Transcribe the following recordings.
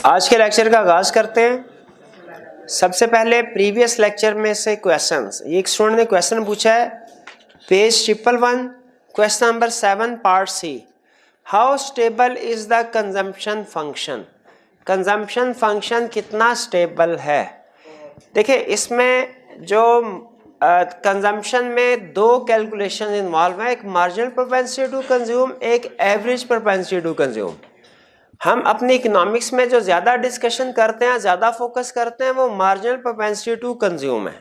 आज के लेक्चर का आगाज करते हैं। सबसे पहले प्रीवियस लेक्चर में से क्वेश्चंस, एक स्टूडेंट ने क्वेश्चन पूछा है page 111 question number 7 part C, how stable is the consumption function. Consumption function कितना स्टेबल है। देखिए इसमें जो कंजम्पशन में दो कैलकुलेशन इन्वॉल्व है, एक मार्जिनल प्रोपेंसिटी टू कंज्यूम, एक एवरेज प्रोपेंसिटी टू कंज्यूम। हम अपनी इकोनॉमिक्स में जो ज़्यादा डिस्कशन करते हैं, ज़्यादा फोकस करते हैं, वो मार्जिनल प्रोपेंसिटी टू कंज्यूम है।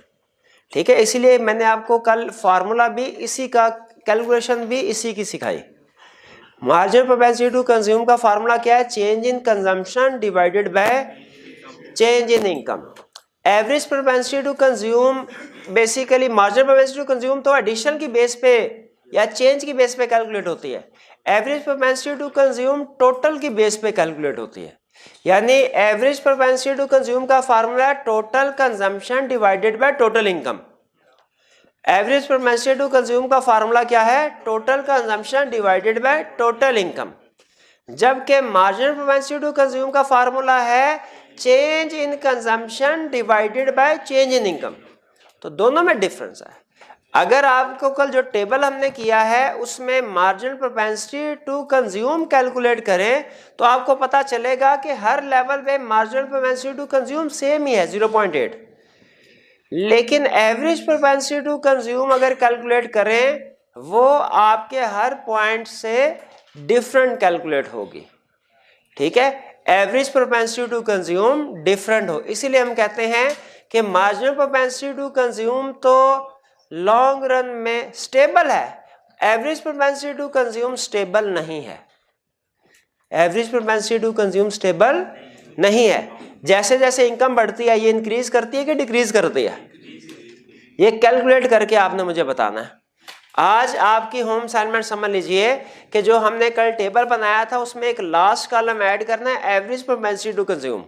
ठीक है, इसीलिए मैंने आपको कल फार्मूला भी इसी का, कैलकुलेशन भी इसी की सिखाई। मार्जिनल प्रोपेंसिटी टू कंज्यूम का फार्मूला क्या है? Change in consumption divided by change in income. Average propensity to consume basically, marginal propensity to consume तो एडिशन की बेस पे या चेंज की बेस पे कैलकुलेट होती है। Average propensity to consume total की बेस पे कैलकुलेट होती है। यानी एवरेज प्रोपेंसिटी टू कंज्यूम का फार्मूला है total consumption divided by total income. Average propensity to consume का फार्मूला क्या है? Total consumption divided by total income. जबकि मार्जिनल प्रोपेंसिटी टू कंज्यूम का फार्मूला है change in consumption divided by change in income. तो दोनों में डिफरेंस है। अगर आपको कल जो टेबल हमने किया है उसमें marginal propensity to consume calculate करें तो आपको पता चलेगा कि हर लेवल पे marginal propensity to consume same ही है 0.8, लेकिन एवरेज प्रोपेंसिटी टू कंज्यूम अगर कैलकुलेट करें वो आपके हर पॉइंट से डिफरेंट कैलकुलेट होगी। ठीक है, average propensity to consume different हो, इसीलिए हम कहते हैं कि मार्जिनल प्रोपेंसिटी टू कंज्यूम तो लॉन्ग रन में स्टेबल है, average propensity to consume stable नहीं है। Average propensity to consume stable नहीं है। जैसे जैसे इनकम बढ़ती है ये इंक्रीज करती है कि डिक्रीज करती है, ये कैलकुलेट करके आपने मुझे बताना है। आज आपकी होम असाइनमेंट समझ लीजिए कि जो हमने कल टेबल बनाया था उसमें एक लास्ट कॉलम ऐड करना है एवरेज प्रोपेंसिटी टू कंज्यूम,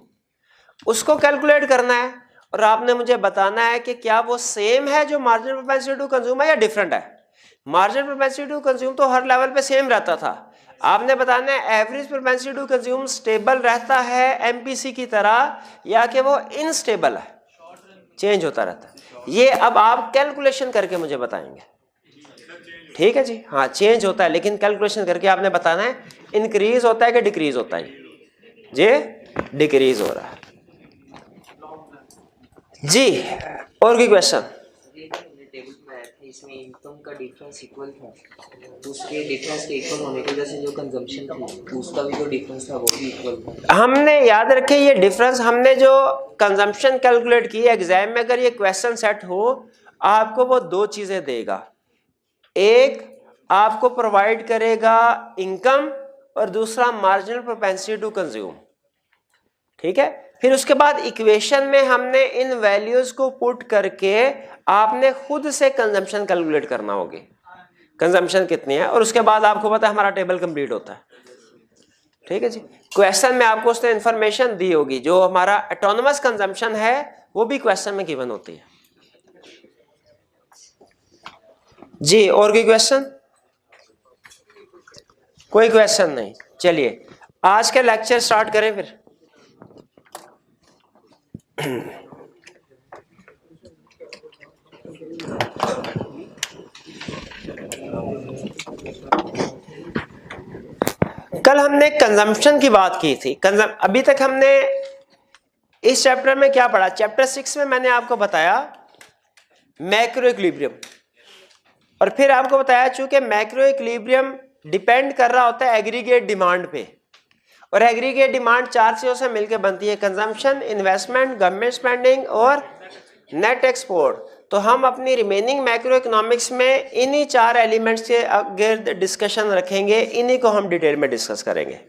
उसको कैलकुलेट करना है और आपने मुझे बताना है कि क्या वो सेम है जो मार्जिनल प्रोपेंसिटी टू कंज्यूम है या डिफरेंट है। मार्जिनल प्रोपेंसिटी टू कंज्यूम तो हर लेवल पे सेम रहता था, आपने बताना है average propensity to consume stable रहता है एमपीसी की तरह या कि वो इनस्टेबल है, चेंज होता रहता है। ये अब आप कैलकुलेशन करके मुझे बताएंगे। ठीक है जी, हाँ चेंज होता है लेकिन कैलकुलेशन करके आपने बताना है इंक्रीज होता है कि डिक्रीज होता है। जी डिक्रीज हो रहा है जी। और कोई क्वेश्चन? इसमें इनकम का डिफरेंस इक्वल था, तो उसके डिफरेंस के इक्वल होने की वजह से जो कंजम्पशन थी उसका भी जो डिफरेंस था वो भी इक्वल था। हमने याद रखे ये डिफरेंस, हमने जो कंजम्पशन कैलकुलेट की एग्जाम में, अगर ये क्वेश्चन सेट हो आपको वो दो चीजें देगा, एक आपको प्रोवाइड करेगा इनकम और दूसरा मार्जिनल प्रोपेंसिटी टू कंज्यूम। ठीक है, फिर उसके बाद इक्वेशन में हमने इन वैल्यूज को पुट करके आपने खुद से कंजम्पशन कैलकुलेट करना होगी, कंजम्पशन कितनी है, और उसके बाद आपको पता है हमारा टेबल कंप्लीट होता है। ठीक है जी, क्वेश्चन में आपको उसने इंफॉर्मेशन दी होगी, जो हमारा ऑटोनोमस कंजम्पशन है वो भी क्वेश्चन में गिवन होती है जी। और कोई क्वेश्चन? कोई क्वेश्चन नहीं। चलिए आज का लेक्चर स्टार्ट करें फिर। कल हमने कंजम्पशन की बात की थी। अभी तक हमने इस चैप्टर में क्या पढ़ा? चैप्टर 6 में मैंने आपको बताया मैक्रो इक्विलिब्रियम, और फिर आपको बताया चूंकि मैक्रो इक्विलिब्रियम डिपेंड कर रहा होता है एग्रीगेट डिमांड पे, और एग्रीगेट डिमांड चार चीजों से मिलकर बनती है, कंजम्पशन, इन्वेस्टमेंट, गवर्नमेंट स्पेंडिंग और नेट एक्सपोर्ट। तो हम अपनी रिमेनिंग मैक्रो इकोनॉमिक्स में इन्हीं चार एलिमेंट्स के अगर डिस्कशन रखेंगे, इन्हीं को हम डिटेल में डिस्कस करेंगे।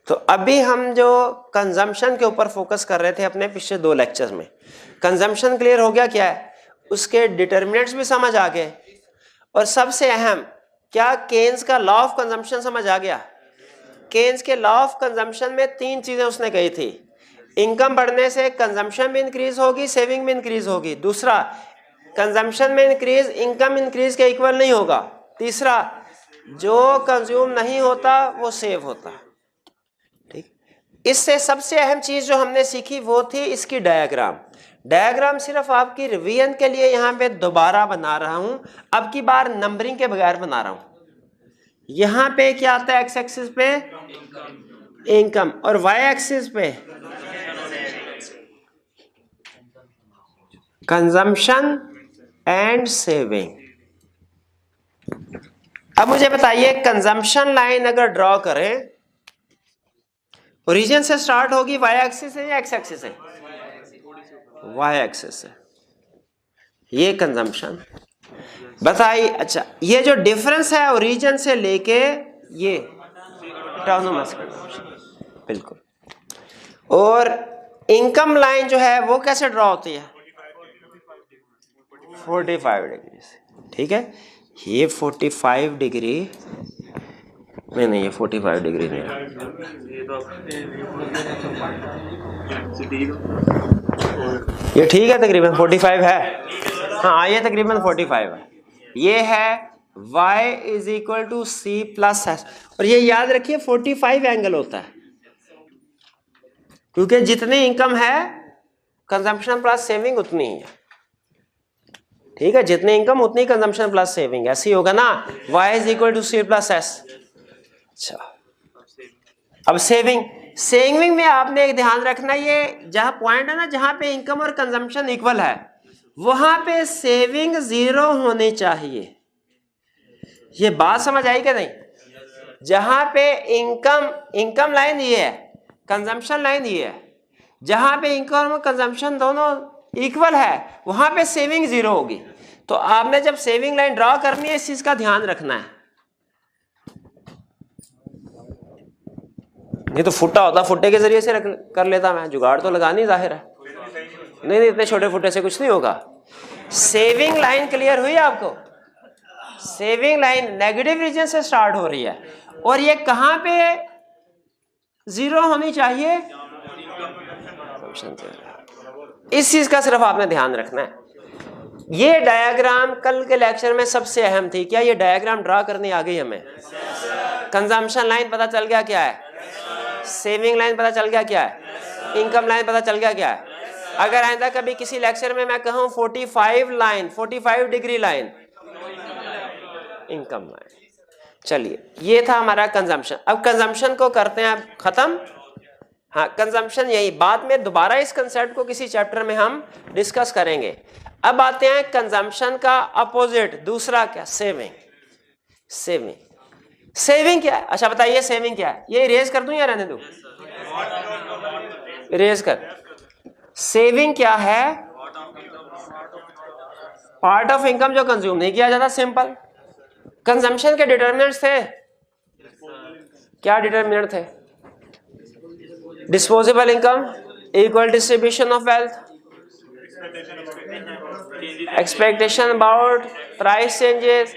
तो अभी हम जो कंजम्पशन के ऊपर फोकस कर रहे थे अपने पिछले दो लेक्चर्स में, कंजम्पशन क्लियर हो गया क्या है, उसके डिटर्मिनेंट्स भी समझ आ गए, और सबसे अहम क्या केन्स का लॉ ऑफ कंजम्पशन समझ आ गया। केन्स के लॉ ऑफ कंजम्पशन में तीन चीजें उसने कही थी, इनकम बढ़ने से कंजम्पशन भी इंक्रीज होगी, सेविंग भी इंक्रीज होगी, दूसरा कंजम्पशन में इंक्रीज इनकम इंक्रीज के इक्वल नहीं होगा, तीसरा जो कंज्यूम नहीं होता वो सेव होता। ठीक, इससे सबसे अहम चीज जो हमने सीखी वो थी इसकी डायग्राम। डायग्राम सिर्फ आपकी रिवीजन के लिए यहाँ पे दोबारा बना रहा हूं, अब की बार नंबरिंग के बगैर बना रहा हूं। यहाँ पे क्या आता है, एक्स एक्सिस पे इनकम और वाई एक्सिस पे कंजम्पशन एंड सेविंग। अब मुझे बताइए कंजम्पशन लाइन अगर ड्रॉ करें, ओरिजिन से स्टार्ट होगी वाई एक्सिस है या एक्स एक्सिस है? वाई एक्सिस है। ये कंजम्पशन बताइए। अच्छा, ये जो डिफरेंस है ओरिजिन से लेके ये ऑटोनोमस कंजम्पशन, बिल्कुल। और इनकम लाइन जो है वो कैसे ड्रॉ होती है? 45 डिग्री से, ठीक है। ये 45 डिग्री नहीं, ये 45 डिग्री नहीं है, ये ठीक है, तकरीबन 45 है। हाँ, ये तकरीबन 45 है। ये है y is equal to C plus S, और ये याद रखिए 45 एंगल होता है, क्योंकि जितनी इनकम है कंजम्पशन प्लस सेविंग उतनी ही है, ठीक है। जितनी इनकम उतनी कंजम्पशन प्लस सेविंग, ऐसे ही होगा ना, y is equal to C plus S. अच्छा, अब सेविंग में आपने एक ध्यान रखना, ये जहां पॉइंट है ना जहां पे इनकम और कंजम्पशन इक्वल है, वहां पे सेविंग 0 होनी चाहिए। ये बात समझ आई कि नहीं? जहां पे इनकम लाइन ये है, कंजम्पशन लाइन ये है, जहां पे इनकम और कंजम्पशन दोनों इक्वल है वहां पे सेविंग 0 होगी। तो आपने जब सेविंग लाइन ड्रॉ करनी है इस चीज का ध्यान रखना है। नहीं तो फुट्टा होता, फुट्टे के जरिए से कर लेता मैं, जुगाड़ तो लगा नहीं, जाहिर है। नहीं, इतने छोटे फुट्टे से कुछ नहीं होगा। सेविंग लाइन क्लियर हुई आपको? सेविंग लाइन नेगेटिव रीजन से स्टार्ट हो रही है और ये कहां पे 0 होनी चाहिए? इस चीज का सिर्फ आपने ध्यान रखना है। ये डायग्राम कल के लेक्चर में सबसे अहम थी। क्या ये डायग्राम ड्रा करनी आ गई हमें? कंजम्पशन लाइन पता चल गया क्या है, सेविंग लाइन पता चल गया क्या है, इनकम लाइन पता चल गया क्या है। अगर आइंदा कभी किसी लेक्चर में मैं कहूं 45 डिग्री लाइन, इनकम लाइन। चलिए, ये था हमारा कंजम्पशन। अब कंजम्पशन को करते हैं खत्म। हाँ, कंजम्पशन यही, बाद में दोबारा इस कंसेप्ट को किसी चैप्टर में हम डिस्कस करेंगे। अब आते हैं कंजम्पशन का अपोजिट, दूसरा क्या? सेविंग क्या है? अच्छा बताइए, सेविंग क्या है? ये इरेज कर दूं या रहने दूं? इरेज कर। सेविंग क्या है? पार्ट ऑफ इनकम जो कंज्यूम नहीं किया जाता, सिंपल। कंजम्पशन के डिटरमिनेंट्स थे क्या? डिटरमिनेंट थे disposable income, equal distribution of wealth, expectation about price changes,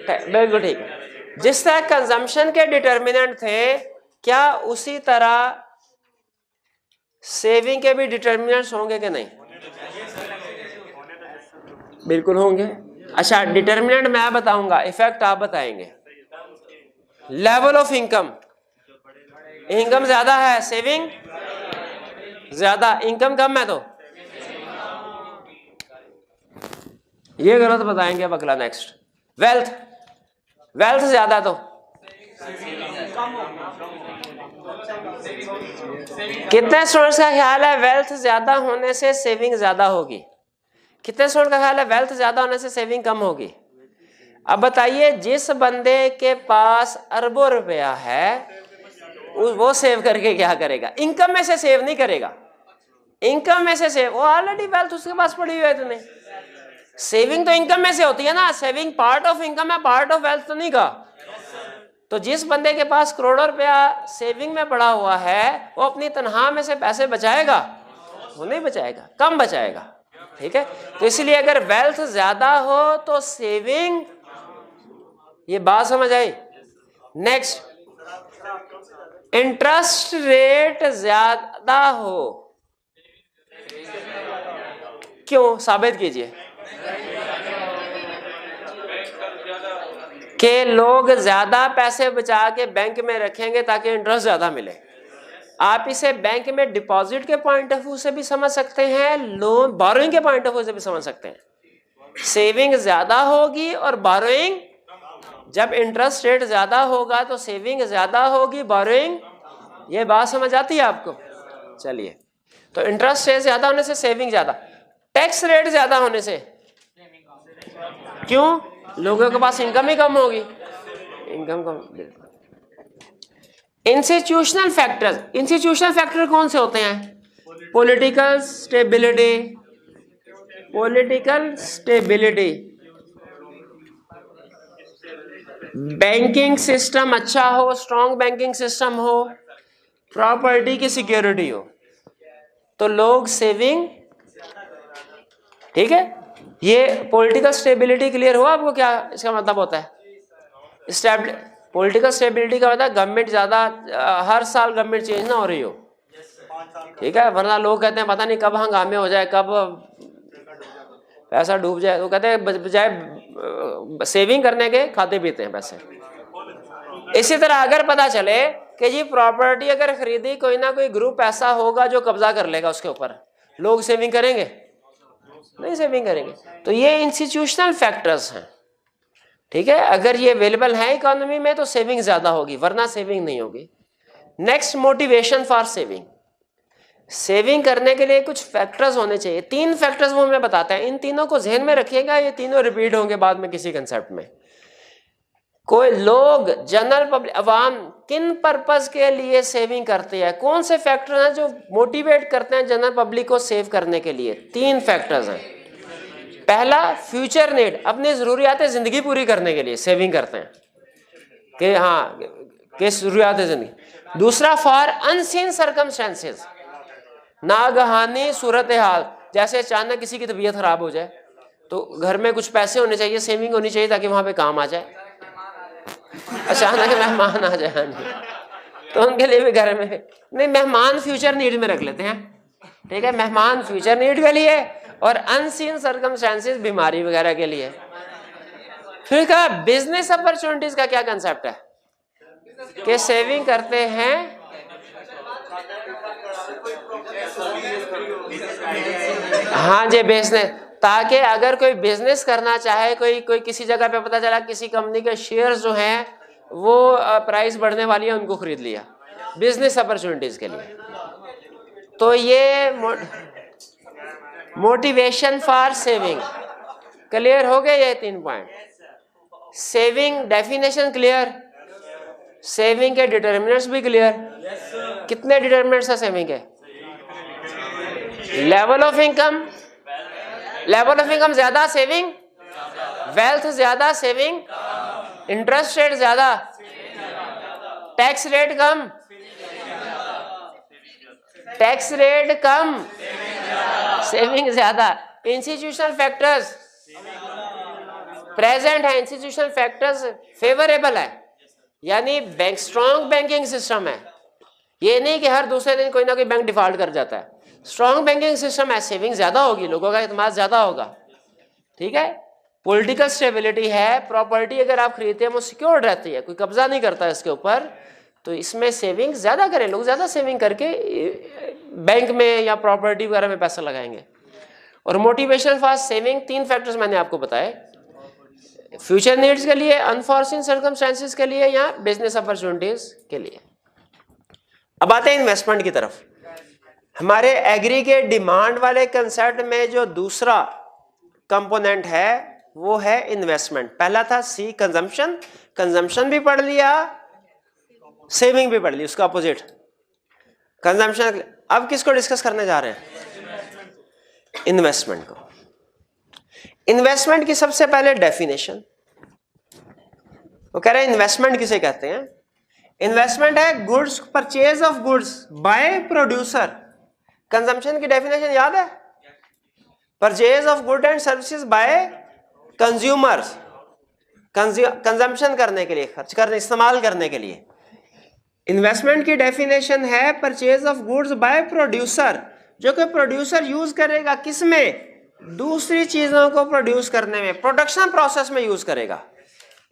बिल्कुल ठीक है। जिस तरह कंजम्पशन के डिटरमिनेंट थे, क्या उसी तरह सेविंग के भी डिटरमिनेंट्स होंगे कि नहीं? बिल्कुल होंगे। अच्छा, डिटरमिनेंट मैं बताऊंगा, इफेक्ट आप बताएंगे। लेवल ऑफ इनकम ज्यादा है, सेविंग ज्यादा, इनकम कम है, तो ये गलत बताएंगे। अब अगला नेक्स्ट, वेल्थ ज्यादा, तो कितने स्टूडेंट्स का ख्याल है वेल्थ ज्यादा होने से सेविंग ज्यादा होगी? कितने स्टूडेंट का ख्याल है वेल्थ ज्यादा होने से सेविंग कम होगी? अब बताइए, जिस बंदे के पास अरबों रुपया है वो सेव करके क्या करेगा? इनकम में से सेव नहीं करेगा, इनकम में से सेव, वो ऑलरेडी वेल्थ उसके पास पड़ी हुई है। इतने सेविंग तो इनकम में से होती है ना, सेविंग पार्ट ऑफ इनकम है, पार्ट ऑफ वेल्थ तो नहीं का। तो जिस बंदे के पास करोड़ों रुपया सेविंग में पड़ा हुआ है, वो अपनी तनख्वाह में से पैसे बचाएगा? वो नहीं बचाएगा, कम बचाएगा, ठीक है। तो इसलिए अगर वेल्थ ज्यादा हो तो सेविंग, ये बात समझ आई? नेक्स्ट, इंटरेस्ट रेट ज्यादा हो, क्यों? साबित कीजिए कि लोग ज्यादा पैसे बचा के बैंक में रखेंगे ताकि इंटरेस्ट ज्यादा मिले। आप इसे बैंक में डिपॉजिट के पॉइंट ऑफ व्यू से भी समझ सकते हैं, लोन बोरोइंग के पॉइंट ऑफ व्यू से भी समझ सकते हैं। सेविंग ज्यादा होगी और बोरोइंग, जब इंटरेस्ट रेट ज्यादा होगा तो सेविंग ज्यादा होगी, बोरोइंग, ये बात समझ आती है आपको? चलिए, तो इंटरेस्ट रेट ज्यादा होने से सेविंग ज्यादा, टैक्स रेट ज्यादा होने से क्यों? लोगों के पास इनकम ही कम होगी, इनकम कम। इंस्टीट्यूशनल फैक्टर्स, इंस्टीट्यूशनल फैक्टर कौन से होते हैं? Political stability, political stability, banking system अच्छा हो, स्ट्रॉन्ग बैंकिंग सिस्टम हो, प्रॉपर्टी की सिक्योरिटी हो, तो लोग सेविंग, ठीक है। ये पॉलिटिकल स्टेबिलिटी क्लियर हुआ आपको क्या इसका मतलब होता है? पॉलिटिकल स्टेबिलिटी का मतलब गवर्नमेंट ज्यादा, हर साल गवर्नमेंट चेंज ना हो रही हो, ठीक है, वरना लोग कहते हैं पता नहीं कब हंगामे हो जाए, कब पैसा डूब जाए, तो कहते हैं बजाय सेविंग करने के खाते पीते हैं पैसे। इसी तरह अगर पता चले कि जी प्रॉपर्टी अगर खरीदी, कोई ना कोई ग्रुप ऐसा होगा जो कब्जा कर लेगा उसके ऊपर, लोग सेविंग करेंगे? नहीं सेविंग करेंगे। तो ये इंस्टीट्यूशनल फैक्टर्स हैं, ठीक है। अगर ये अवेलेबल है इकोनॉमी में तो सेविंग ज्यादा होगी, वरना सेविंग नहीं होगी। Next, motivation for saving. Saving करने के लिए कुछ फैक्टर्स होने चाहिए, 3 फैक्टर्स वो हमें बताते हैं, इन तीनों को ज़हन में रखिएगा, ये तीनों रिपीट होंगे बाद में किसी कंसेप्ट में। कोई लोग, जनरल पब्लिक, अवाम किन पर्पस के लिए सेविंग करते हैं? कौन से फैक्टर हैं जो मोटिवेट करते हैं जनरल पब्लिक को सेव करने के लिए? 3 फैक्टर्स हैं। पहला, फ्यूचर नीड, अपनी ज़रूरियात ज़िंदगी पूरी करने के लिए सेविंग करते हैं कि हाँ कि ज़रूरियात ज़िंदगी। दूसरा, फॉर अनसीन सर्कमस्टेंसेस, नागहानी सूरत हाल, जैसे अचानक किसी की तबीयत खराब हो जाए तो घर में कुछ पैसे होने चाहिए, सेविंग होनी चाहिए ताकि वहां पे काम आ जाए। अचानक मेहमान आ जाए तो उनके लिए भी घर में नहीं, मेहमान फ्यूचर नीड में रख लेते हैं, ठीक है, मेहमान फ्यूचर नीड के लिए और अनसीन सर्कमस्टेंसेस बीमारी वगैरह के लिए। फिर कहा बिजनेस अपॉर्चुनिटीज का क्या कंसेप्ट है कि सेविंग करते हैं हाँ जी बिजनेस, ताकि अगर कोई बिजनेस करना चाहे, कोई किसी जगह पे पता चला किसी कंपनी के शेयर्स जो हैं वो प्राइस बढ़ने वाली है, उनको खरीद लिया बिजनेस अपॉर्चुनिटीज के लिए। तो ये मोटिवेशन फॉर सेविंग क्लियर हो गए, ये 3 point. Saving definition clear, saving के डिटर्मिनेंट्स भी क्लियर। कितने डिटर्मिनेंट्स है सेविंग के? Level of income, level of income ज्यादा सेविंग, वेल्थ ज्यादा सेविंग, इंटरेस्ट रेट ज्यादा, टैक्स रेट कम, टैक्स रेट कम, सेविंग ज्यादा। इंस्टीट्यूशनल फैक्टर्स प्रेजेंट है, इंस्टीट्यूशनल फैक्टर्स फेवरेबल है, यानी बैंक स्ट्रॉन्ग बैंकिंग सिस्टम है। ये नहीं कि हर दूसरे दिन कोई ना कोई बैंक डिफॉल्ट कर जाता है, स्ट्रॉन्ग बैंकिंग सिस्टम है, सेविंग ज्यादा होगी, लोगों का इत्मीनान ज्यादा होगा, ठीक है। पॉलिटिकल स्टेबिलिटी है, प्रॉपर्टी अगर आप खरीदते हैं वो सिक्योर्ड रहती है, कोई कब्जा नहीं करता इसके ऊपर, तो इसमें सेविंग ज्यादा करें, लोग ज्यादा सेविंग करके बैंक में या प्रॉपर्टी वगैरह में पैसा लगाएंगे। और मोटिवेशन फॉर सेविंग 3 फैक्टर्स मैंने आपको बताए, फ्यूचर नीड्स के लिए, अनफॉर्चूनेट सर्कमस्टेंसेस के लिए या बिजनेस अपॉर्चुनिटीज के लिए। अब आते हैं इन्वेस्टमेंट की तरफ। हमारे एग्री के डिमांड वाले कंसेप्ट में जो दूसरा कंपोनेंट है वो है इन्वेस्टमेंट। पहला था सी कंजम्पशन, कंजम्पशन भी पढ़ लिया, सेविंग भी पढ़ ली, उसका अपोजिट कंजम्पशन। अब किसको डिस्कस करने जा रहे हैं? इन्वेस्टमेंट को। इन्वेस्टमेंट की सबसे पहले डेफिनेशन, वो कह रहे हैं इन्वेस्टमेंट किसे कहते हैं? इन्वेस्टमेंट है goods, purchase of goods by producer. Consumption की डेफिनेशन याद है? Purchase of good and services by consumers, consumption करने के लिए, खर्च करने, इस्तेमाल करने के लिए। इन्वेस्टमेंट की डेफिनेशन है purchase of goods by producer, जो कि प्रोड्यूसर यूज करेगा किसमें? दूसरी चीजों को प्रोड्यूस करने में, प्रोडक्शन प्रोसेस में यूज करेगा।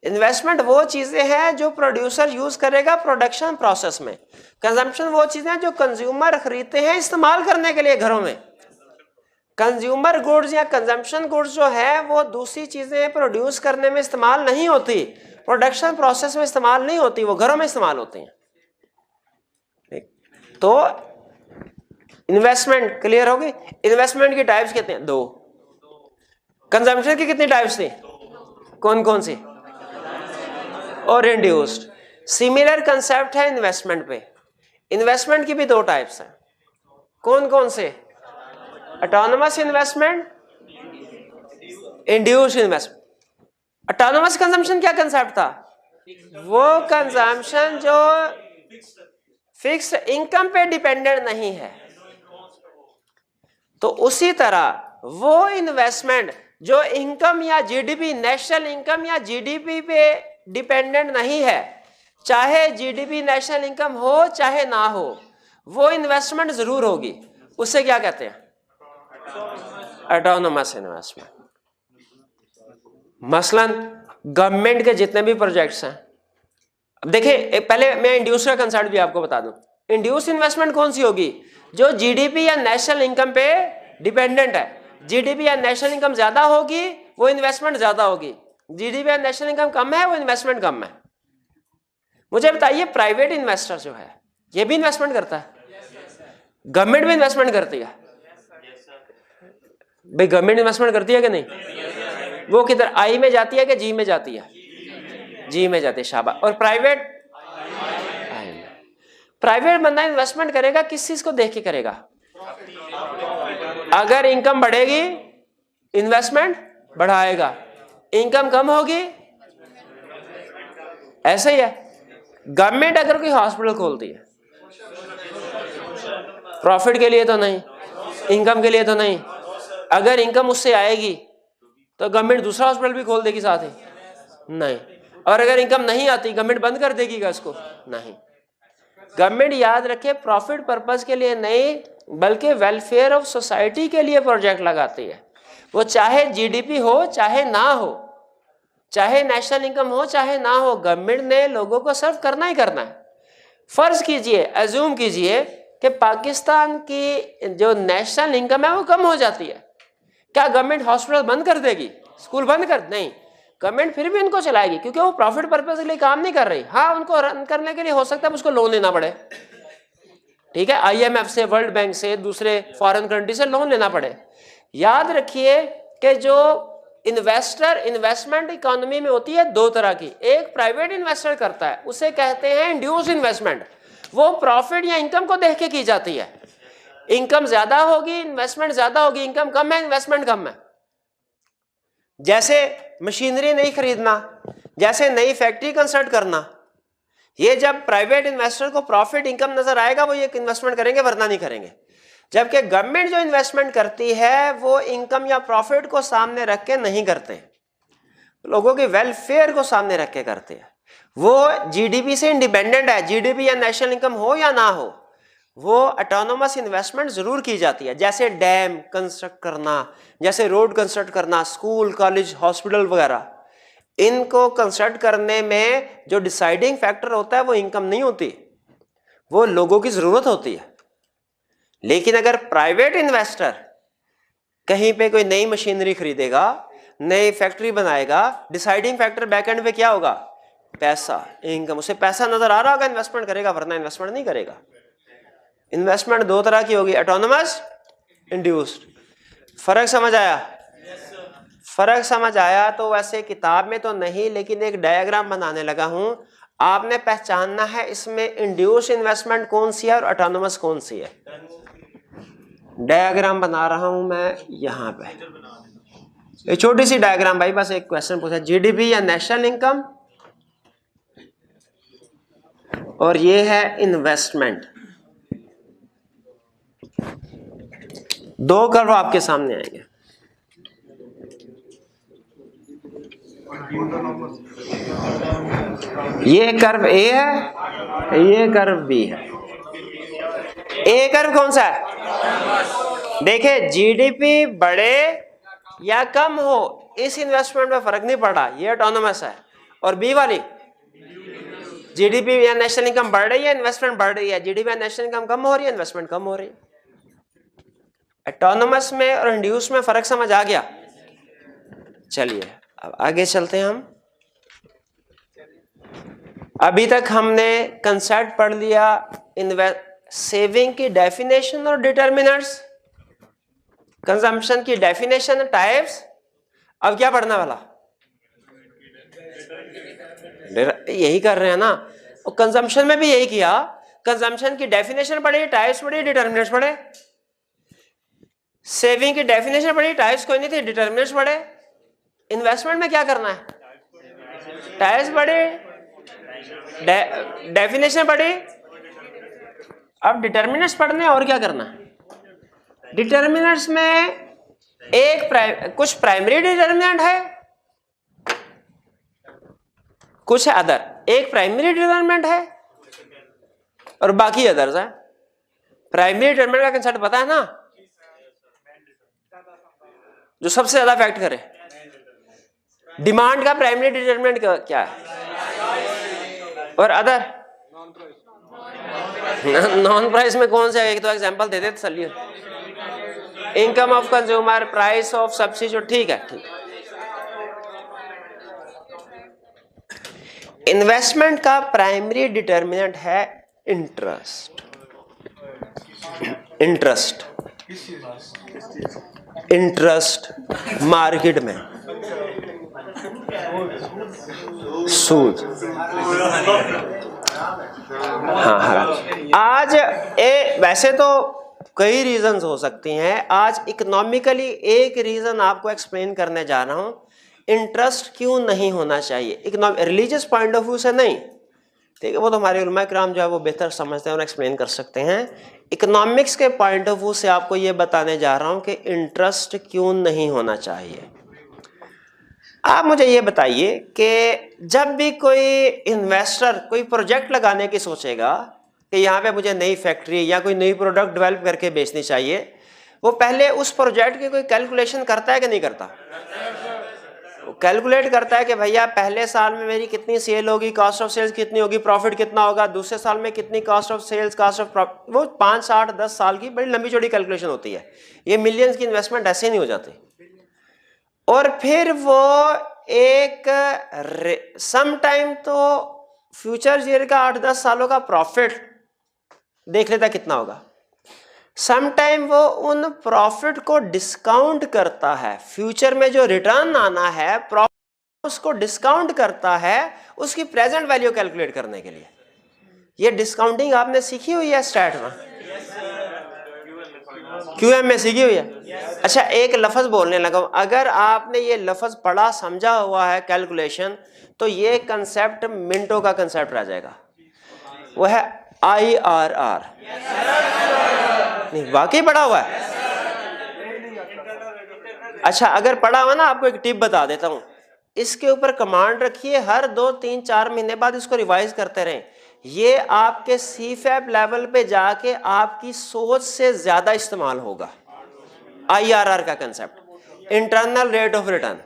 इन्वेस्टमेंट वो चीजें हैं जो प्रोड्यूसर यूज करेगा प्रोडक्शन प्रोसेस में। कंजम्पशन वो चीजें हैं जो कंज्यूमर खरीदते हैं इस्तेमाल करने के लिए घरों में। कंज्यूमर गुड्स या कंजम्पशन गुड्स जो है वो दूसरी चीजें प्रोड्यूस करने में इस्तेमाल नहीं होती, प्रोडक्शन प्रोसेस में इस्तेमाल नहीं होती, वो घरों में इस्तेमाल होती हैं। तो इन्वेस्टमेंट क्लियर होगी। इन्वेस्टमेंट की टाइप्स कितने हैं? 2। कंजम्पशन की कितनी टाइप्स थी? कौन कौन सी? और इंड्यूस्ड। सिमिलर कंसेप्ट है इन्वेस्टमेंट पे। इन्वेस्टमेंट की भी 2 टाइप्स हैं। कौन कौन से? Autonomous investment, induced investment. Autonomous consumption क्या कंसेप्ट था? वो कंजम्पशन जो फिक्स्ड इनकम पे डिपेंडेंट नहीं है। तो उसी तरह वो इन्वेस्टमेंट जो इनकम या जीडीपी, नेशनल इनकम या जीडीपी पे डिपेंडेंट नहीं है, चाहे जीडीपी नेशनल इनकम हो चाहे ना हो, वो इन्वेस्टमेंट जरूर होगी। उससे क्या कहते हैं? Autonomous investment. मसलन गवर्नमेंट के जितने भी प्रोजेक्ट्स हैं, अब देखिए पहले मैं इंड्यूस का कंसेप्ट भी आपको बता दूं। इंड्यूस इन्वेस्टमेंट कौन सी होगी? जो जीडीपी या नेशनल इनकम पे डिपेंडेंट है। जीडीपी या नेशनल इनकम ज्यादा होगी वो इन्वेस्टमेंट ज्यादा होगी, जीडीपी या नेशनल इनकम कम है वो इन्वेस्टमेंट कम है। मुझे बताइए प्राइवेट इन्वेस्टर जो है ये भी इन्वेस्टमेंट करता है? गवर्नमेंट भी इन्वेस्टमेंट करती है? भाई गवर्नमेंट इन्वेस्टमेंट करती है कि नहीं? वो किधर, आई में जाती है कि जी में जाती है? जी में जाती है, शाबाश। और प्राइवेट? आई में। प्राइवेट बंदा इन्वेस्टमेंट करेगा किस चीज को देख के करेगा? अगर इनकम बढ़ेगी इन्वेस्टमेंट बढ़ाएगा, इनकम कम होगी, ऐसा ही है। गवर्नमेंट अगर कोई हॉस्पिटल खोलती है, प्रॉफिट के लिए तो नहीं, इनकम के लिए तो नहीं। अगर इनकम उससे आएगी तो गवर्नमेंट दूसरा हॉस्पिटल भी खोल देगी साथ ही? नहीं। और अगर इनकम नहीं आती गवर्नमेंट बंद कर देगी क्या इसको? नहीं। गवर्नमेंट याद रखे प्रॉफिट पर्पस के लिए नहीं बल्कि वेलफेयर ऑफ सोसाइटी के लिए प्रोजेक्ट लगाती है। वो चाहे जीडीपी हो चाहे ना हो, चाहे नेशनल इनकम हो चाहे ना हो, गवर्नमेंट ने लोगों को सर्व करना ही करना है। फर्ज कीजिए, अज्यूम कीजिए कि पाकिस्तान की जो नेशनल इनकम है वो कम हो जाती है, क्या गवर्नमेंट हॉस्पिटल बंद कर देगी, स्कूल बंद कर? नहीं, गवर्नमेंट फिर भी उनको चलाएगी क्योंकि वो प्रॉफिट पर्पस के लिए काम नहीं कर रही। हाँ, उनको रन करने के लिए हो सकता है उसको लोन लेना पड़े, ठीक है, आईएमएफ से, वर्ल्ड बैंक से, दूसरे फॉरेन कंट्री से लोन लेना पड़े। याद रखिए कि जो इन्वेस्टर इन्वेस्टमेंट इकोनॉमी में होती है 2 तरह की। एक प्राइवेट इन्वेस्टर करता है, उसे कहते हैं इंड्यूस इन्वेस्टमेंट। वो प्रॉफिट या इनकम को देख के की जाती है। इनकम ज्यादा होगी इन्वेस्टमेंट ज्यादा होगी, इनकम कम है इन्वेस्टमेंट कम है। जैसे मशीनरी नहीं खरीदना, जैसे नई फैक्ट्री कंस्ट्रक्ट करना, ये जब प्राइवेट इन्वेस्टर को प्रॉफिट इनकम नजर आएगा वो ये इन्वेस्टमेंट करेंगे, वरना नहीं करेंगे। जबकि गवर्नमेंट जो इन्वेस्टमेंट करती है वो इनकम या प्रॉफिट को सामने रख के नहीं करते, लोगों के वेलफेयर को सामने रख के करते हैं। वो जीडीपी से इंडिपेंडेंट है, जीडीपी या नेशनल इनकम हो या ना हो, वो ऑटोनोमस इन्वेस्टमेंट जरूर की जाती है। जैसे डैम कंस्ट्रक्ट करना, जैसे रोड कंस्ट्रक्ट करना, स्कूल कॉलेज हॉस्पिटल वगैरह, इनको कंस्ट्रक्ट करने में जो डिसाइडिंग फैक्टर होता है वो इनकम नहीं होती, वो लोगों की जरूरत होती है। लेकिन अगर प्राइवेट इन्वेस्टर कहीं पे कोई नई मशीनरी खरीदेगा, नई फैक्ट्री बनाएगा, डिसाइडिंग फैक्टर बैकएंड पे क्या होगा? पैसा, इनकम। उसे पैसा नजर आ रहा होगा इन्वेस्टमेंट करेगा, वरना इन्वेस्टमेंट नहीं करेगा। इन्वेस्टमेंट 2 तरह की होगी, ऑटोनोमस, इंड्यूस्ड। फर्क समझ आया? फर्क समझ आया तो वैसे किताब में तो नहीं, लेकिन एक डायग्राम बनाने लगा हूं, आपने पहचानना है इसमें इंड्यूस इन्वेस्टमेंट कौन सी है और ऑटोनोमस कौन सी है। डायग्राम बना रहा हूं मैं यहां पे, एक छोटी सी डायग्राम भाई, बस एक क्वेश्चन पूछा, जीडीपी या नेशनल इनकम, और ये है इन्वेस्टमेंट। 2 कर्व आपके सामने आएंगे। ये कर्व ए है, ये कर्व बी है। ए कर्व कौन सा है? देखिए जीडीपी बढ़े या कम हो इस इन्वेस्टमेंट में फर्क नहीं पड़ रहा, ये ऑटोनोमस है। और बी वाली जीडीपी या नेशनल इनकम बढ़ रही है, इन्वेस्टमेंट बढ़ रही है। जीडीपी या नेशनल इनकम कम हो रही है, इन्वेस्टमेंट कम हो रही है। ऑटोनोमस में और इंड्यूस में फर्क समझ आ गया। चलिए अब आगे चलते हैं हम। अभी तक हमने कंसेप्ट पढ़ लिया सेविंग की डेफिनेशन और डिटर्मिनेंट्स, कंजम्पशन की डेफिनेशन, टाइप्स। अब क्या पढ़ना वाला? यही कर रहे हैं ना, और कंजम्पशन में भी यही किया। कंजम्पशन की डेफिनेशन पढ़ी, टाइप्स पढ़ी, डिटर्मिनेंट्स पढ़े। सेविंग की डेफिनेशन पढ़ी, टाइप्स कोई नहीं थी, डिटर्मिनेंट्स पढ़े। इन्वेस्टमेंट में क्या करना है? टाइप्स पढ़े, डेफिनेशन पढ़ी, अब डिटर्मिनेंट्स पढ़ने। और क्या करना है? डिटर्मिनेंट्स में कुछ प्राइमरी डिटर्मिनेंट है, कुछ अदर। एक प्राइमरी डिटर्मिनेंट है और बाकी अदर्स है। प्राइमरी डिटर्मिनेंट का कंसेप्ट पता है ना, जो सबसे ज्यादा इफेक्ट करे। डिमांड का प्राइमरी डिटर्मिनेंट क्या है? और अदर नॉन प्राइस में कौन सा है? एक तो एग्जांपल दे दे चलिए। Income of consumer, price of substitute. ठीक है, ठीक है। इन्वेस्टमेंट का प्राइमरी डिटर्मिनेंट है इंटरेस्ट। इंटरेस्ट मार्केट में सूद। हाँ, आज वैसे तो कई रीजंस हो सकती हैं। आज इकोनॉमिकली एक रीजन आपको एक्सप्लेन करने जा रहा हूं, इंटरेस्ट क्यों नहीं होना चाहिए। रिलीजियस पॉइंट ऑफ व्यू से नहीं, ठीक है, वो तो हमारे उलमा किराम जो है वो बेहतर समझते हैं और एक्सप्लेन कर सकते हैं। इकोनॉमिक्स के पॉइंट ऑफ व्यू से आपको ये बताने जा रहा हूं कि इंटरेस्ट क्यों नहीं होना चाहिए। आप मुझे ये बताइए कि जब भी कोई इन्वेस्टर कोई प्रोजेक्ट लगाने की सोचेगा कि यहाँ पे मुझे नई फैक्ट्री या कोई नई प्रोडक्ट डेवलप करके बेचनी चाहिए, वो पहले उस प्रोजेक्ट की कोई कैलकुलेशन करता है कि नहीं करता? वो कैलकुलेट करता है कि भैया पहले साल में मेरी कितनी सेल होगी, कॉस्ट ऑफ सेल्स कितनी होगी, प्रॉफिट कितना होगा, दूसरे साल में कितनी cost of sales, cost of profit. वो 5, 8, 10 साल की बड़ी लंबी चौड़ी कैलकुलेशन होती है। ये मिलियंस की इन्वेस्टमेंट ऐसे नहीं हो जाती। और फिर वो एक सम टाइम तो फ्यूचर ईयर का 8-10 सालों का प्रॉफिट देख लेता कितना होगा। सम टाइम वो उन प्रॉफिट को डिस्काउंट करता है, फ्यूचर में जो रिटर्न आना है प्रॉफिट उसको डिस्काउंट करता है उसकी प्रेजेंट वैल्यू कैलकुलेट करने के लिए। ये डिस्काउंटिंग आपने सीखी हुई है स्टैट में, क्यूएम में सीखी हुई है। अच्छा, एक लफ्ज बोलने लगा हूं, अगर आपने ये लफ्ज पढ़ा समझा हुआ है कैलकुलेशन, तो ये कंसेप्ट मिनटों का कंसेप्ट रह जाएगा। वो है IRR। नहीं, वाकई पढ़ा हुआ है। अच्छा, अगर पढ़ा हुआ ना, आपको एक टिप बता देता हूं, इसके ऊपर कमांड रखिए, हर 2, 3, 4 महीने बाद इसको रिवाइज करते रहें। ये आपके CFAP लेवल पे जाके आपकी सोच से ज्यादा इस्तेमाल होगा। IRR का concept, internal rate of return.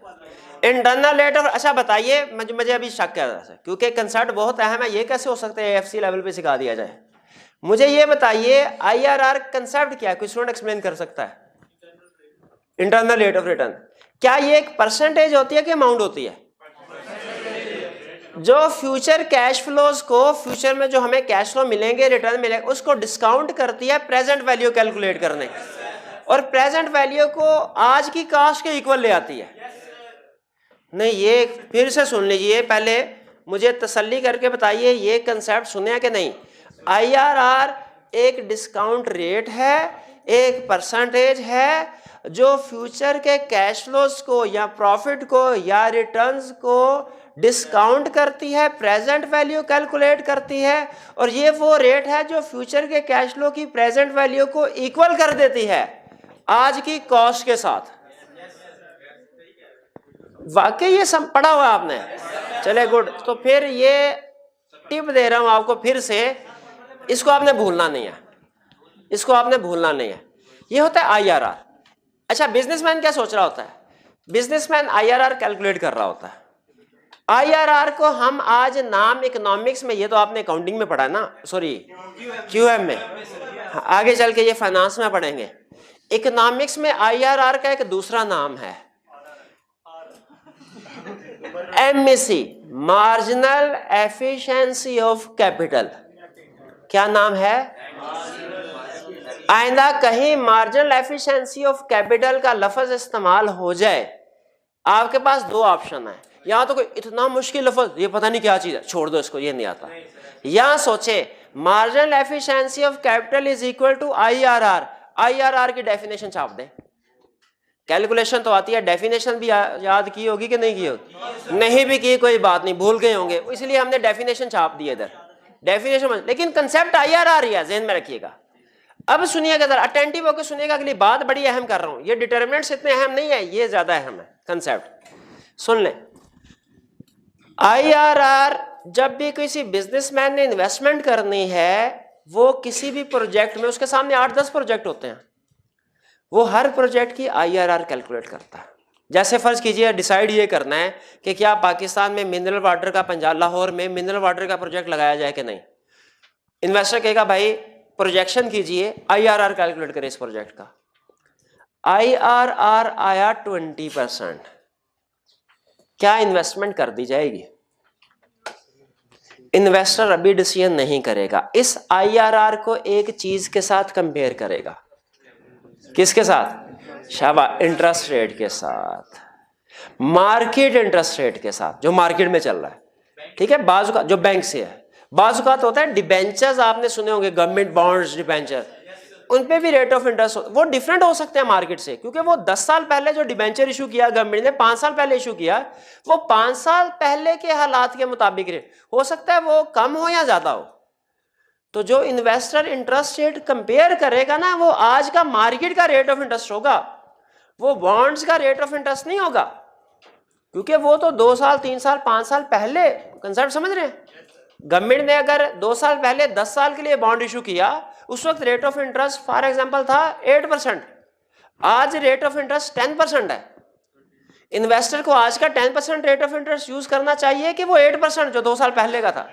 Internal rate of, अच्छा बताइए, मुझे अभी शक है क्योंकि कंसेप्ट बहुत अहम है, ये कैसे हो सकता है AFC लेवल पे सिखा दिया जाए। मुझे ये बताइए IRR कंसेप्ट क्या है, कोई स्टूडेंट एक्सप्लेन कर सकता है? इंटरनल रेट ऑफ रिटर्न क्या ये एक परसेंटेज होती है कि अमाउंट होती है? जो फ्यूचर कैश फ्लोज को, फ्यूचर में जो हमें कैश फ्लो मिलेंगे, रिटर्न मिलेगा, उसको डिस्काउंट करती है प्रेजेंट वैल्यू कैलकुलेट करने, और प्रेजेंट वैल्यू को आज की कॉस्ट के इक्वल ले आती है। नहीं, ये फिर से सुन लीजिए, पहले मुझे तसल्ली करके बताइए ये कंसेप्ट सुने कि नहीं। IRR एक डिस्काउंट रेट है, एक परसेंटेज है जो फ्यूचर के कैश फ्लोज को या प्रॉफिट को या रिटर्न्स को डिस्काउंट करती है, प्रेजेंट वैल्यू कैलकुलेट करती है, और ये वो रेट है जो फ्यूचर के कैश फ्लो की प्रेजेंट वैल्यू को इक्वल कर देती है आज की कॉस्ट के साथ। वाकई ये सब पढ़ा हुआ आपने? चले गुड। तो फिर ये टिप दे रहा हूं आपको फिर से, इसको आपने भूलना नहीं है, इसको आपने भूलना नहीं है। ये होता है IRR। अच्छा, बिजनेसमैन क्या सोच रहा होता है? बिजनेसमैन IRR कैलकुलेट कर रहा होता है। IRR को हम आज नाम इकोनॉमिक्स में, ये तो आपने अकाउंटिंग में पढ़ा ना, सॉरी QM में, आगे चल के ये फाइनेंस में पढ़ेंगे। इकोनॉमिक्स में IRR का एक दूसरा नाम है MAC, marginal efficiency of capital. क्या नाम है? आइंदा कहीं मार्जिनल एफिशिएंसी ऑफ कैपिटल का लफ्ज इस्तेमाल हो जाए, आपके पास दो ऑप्शन है। या तो कोई इतना मुश्किल लफ्ज, ये पता नहीं क्या चीज है, छोड़ दो इसको, ये नहीं आता। या सोचे marginal efficiency of capital is equal to IRR। IRR की डेफिनेशन छाप दें। कैलकुलेशन तो आती है, डेफिनेशन भी याद की होगी कि नहीं की होगी? नहीं भी की कोई बात नहीं, भूल गए होंगे, इसलिए हमने डेफिनेशन छाप दी इधर, डेफिनेशन। लेकिन कंसेप्ट IRR ही है, ध्यान में रखिएगा। अब सुनिएगा जरा, अटेंटिव होकर सुनिएगा, अगली बात बड़ी अहम कर रहा हूं। ये डिटरमिनेंट्स इतने अहम नहीं है, ये ज्यादा अहम है कंसेप्ट। सुन लें, IRR जब भी किसी बिजनेसमैन ने इन्वेस्टमेंट करनी है, वो किसी भी प्रोजेक्ट में, उसके सामने 8-10 प्रोजेक्ट होते हैं, वो हर प्रोजेक्ट की IRR कैलकुलेट करता है। जैसे फर्ज कीजिए डिसाइड ये करना है कि क्या पाकिस्तान में मिनरल वाटर का, पंजाब लाहौर में मिनरल वाटर का प्रोजेक्ट लगाया जाए कि नहीं। इन्वेस्टर कहेगा भाई प्रोजेक्शन कीजिए, IRR कैलकुलेट करें इस प्रोजेक्ट का। IRR आया 20%, क्या इन्वेस्टमेंट कर दी जाएगी? इन्वेस्टर अभी डिसीजन नहीं करेगा, इस IRR को एक चीज के साथ कंपेयर करेगा। किसके साथ? शाबाश, इंटरेस्ट रेट के साथ, मार्केट इंटरेस्ट रेट के साथ, जो मार्केट में चल रहा है। ठीक है, बाजू का जो बैंक से है, बाजू का तो होता है डिबेंचर्स, आपने सुने होंगे, गवर्नमेंट बॉन्ड्स, डिबेंचर, उन पे भी रेट ऑफ इंटरेस्ट वो डिफरेंट हो सकते हैं मार्केट से, क्योंकि वो 10 साल पहले जो डिबेंचर इशू किया गवर्नमेंट ने, 5 साल पहले इशू किया, वो 5 साल पहले के हालात के मुताबिक रेट हो सकता है वो कम हो या ज्यादा हो। तो जो इन्वेस्टर इंटरेस्ट रेट कंपेयर करेगा ना, वो आज का मार्केट का रेट ऑफ इंटरेस्ट होगा, वो बॉन्ड्स का रेट ऑफ इंटरेस्ट नहीं होगा, क्योंकि वो तो 2 साल 3 साल 5 साल पहले कंसेप्ट समझ रहे हैं। गवर्नमेंट ने अगर 2 साल पहले 10 साल के लिए बॉन्ड इशू किया, उस वक्त rate of interest for example था 8%, आज रेट ऑफ इंटरेस्ट 10% है। इन्वेस्टर को आज का 10% रेट ऑफ इंटरेस्ट यूज करना चाहिए कि वो 8% जो 2 साल पहले का था